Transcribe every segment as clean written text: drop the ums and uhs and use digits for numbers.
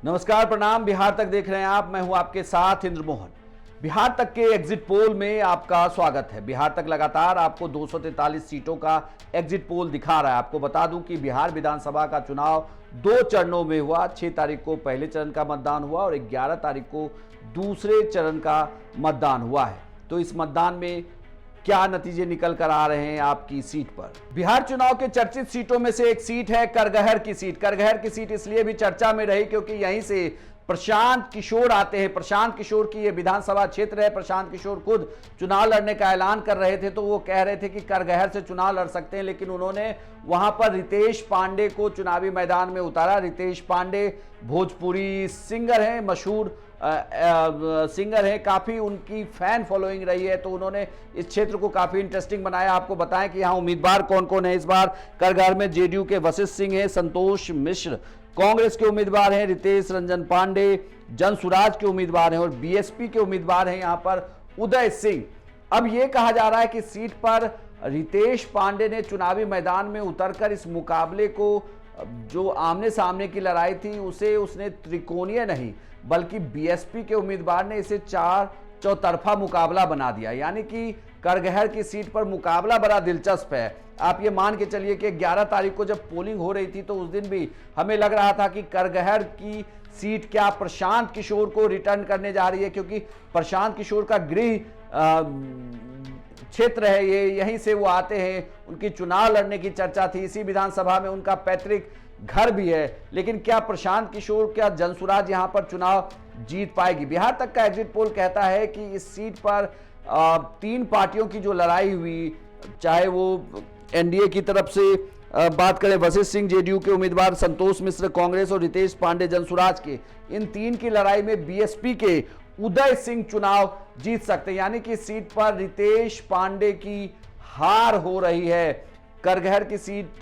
नमस्कार, प्रणाम। बिहार तक देख रहे हैं आप, मैं हूं आपके साथ इंद्र मोहन। बिहार तक के एग्जिट पोल में आपका स्वागत है। बिहार तक लगातार आपको 243 सीटों का एग्जिट पोल दिखा रहा है। आपको बता दूं कि बिहार विधानसभा का चुनाव 2 चरणों में हुआ। 6 तारीख को पहले चरण का मतदान हुआ और 11 तारीख को दूसरे चरण का मतदान हुआ है। तो इस मतदान में क्या नतीजे निकल कर आ रहे हैं आपकी सीट पर? बिहार चुनाव के चर्चित सीटों में से एक सीट है करगहर की सीट। करगहर की सीट इसलिए भी चर्चा में रही क्योंकि यहीं से प्रशांत किशोर आते हैं। प्रशांत किशोर की ये विधानसभा क्षेत्र है। प्रशांत किशोर खुद चुनाव लड़ने का ऐलान कर रहे थे, तो वो कह रहे थे कि करगहर से चुनाव लड़ सकते हैं, लेकिन उन्होंने वहां पर रितेश पांडे को चुनावी मैदान में उतारा। रितेश पांडे भोजपुरी सिंगर हैं, मशहूर सिंगर हैं, काफी उनकी फैन फॉलोइंग रही है, तो उन्होंने इस क्षेत्र को काफी इंटरेस्टिंग बनाया। आपको बताएं कि यहाँ उम्मीदवार कौन कौन है इस बार करगहर में। जेडीयू के वशिष्ठ सिंह हैं, संतोष मिश्र कांग्रेस के उम्मीदवार हैं, रितेश रंजन पांडे जनसुराज के उम्मीदवार हैं और बीएसपी के उम्मीदवार हैं यहाँ पर उदय सिंह। अब ये कहा जा रहा है कि सीट पर रितेश पांडे ने चुनावी मैदान में उतरकर इस मुकाबले को, जो आमने सामने की लड़ाई थी, उसे उसने त्रिकोणीय नहीं बल्कि बीएसपी के उम्मीदवार ने इसे 4 चौतरफा मुकाबला बना दिया। यानी कि करगहर की सीट पर मुकाबला बड़ा दिलचस्प है। आप ये मान के चलिए कि 11 तारीख को जब पोलिंग हो रही थी तो उस दिन भी हमें लग रहा था कि करगहर की सीट क्या प्रशांत किशोर को रिटर्न करने जा रही है, क्योंकि प्रशांत किशोर का गृह क्षेत्र है ये, यहीं से वो आते हैं, उनकी चुनाव लड़ने की चर्चा थी, इसी विधानसभा में उनका पैतृक घर भी है। लेकिन क्या प्रशांत किशोर, क्या जनसुराज यहां पर चुनाव जीत पाएगी? बिहार तक का एग्जिट पोल कहता है कि इस सीट पर 3 पार्टियों की जो लड़ाई हुई, चाहे वो एनडीए की तरफ से बात करें, वशिष्ठ सिंह जेडीयू के उम्मीदवार, संतोष मिश्र कांग्रेस और रितेश पांडे जनसुराज के, इन 3 की लड़ाई में बीएसपी के उदय सिंह चुनाव जीत सकते हैं। यानी कि इस सीट पर रितेश पांडे की हार हो रही है। करगहर की सीट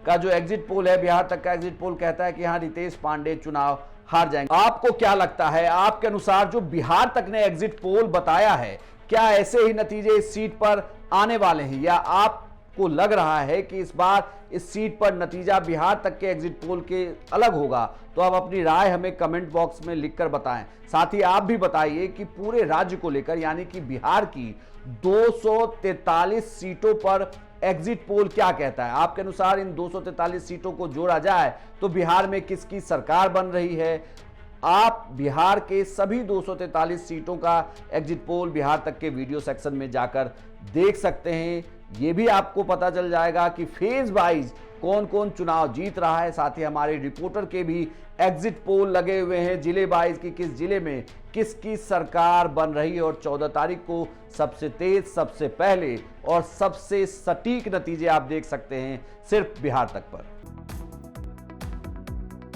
का जो एग्जिट पोल है, बिहार तक का एग्जिट पोल कहता है कि यहां रितेश पांडे चुनाव हार जाएंगे। आपको क्या लगता है? आपके अनुसार जो बिहार तक ने एग्जिट पोल बताया है, क्या ऐसे ही नतीजे इस सीट पर आने वाले हैं, या आपको लग रहा है कि इस बार इस सीट पर नतीजा बिहार तक के एग्जिट पोल के अलग होगा? तो आप अपनी राय हमें कमेंट बॉक्स में लिखकर बताएं। साथ ही आप भी बताइए कि पूरे राज्य को लेकर, यानी कि बिहार की 243 सीटों पर एग्जिट पोल क्या कहता है? आपके अनुसार इन 243 सीटों को जोड़ा जाए तो बिहार में किसकी सरकार बन रही है? आप बिहार के सभी 243 सीटों का एग्जिट पोल बिहार तक के वीडियो सेक्शन में जाकर देख सकते हैं। यह भी आपको पता चल जाएगा कि फेज वाइज कौन कौन चुनाव जीत रहा है। साथ ही हमारे रिपोर्टर के भी एग्जिट पोल लगे हुए हैं जिले वाइज की, किस जिले में किसकी सरकार बन रही है। और 14 तारीख को सबसे तेज, सबसे पहले और सबसे सटीक नतीजे आप देख सकते हैं सिर्फ बिहार तक पर।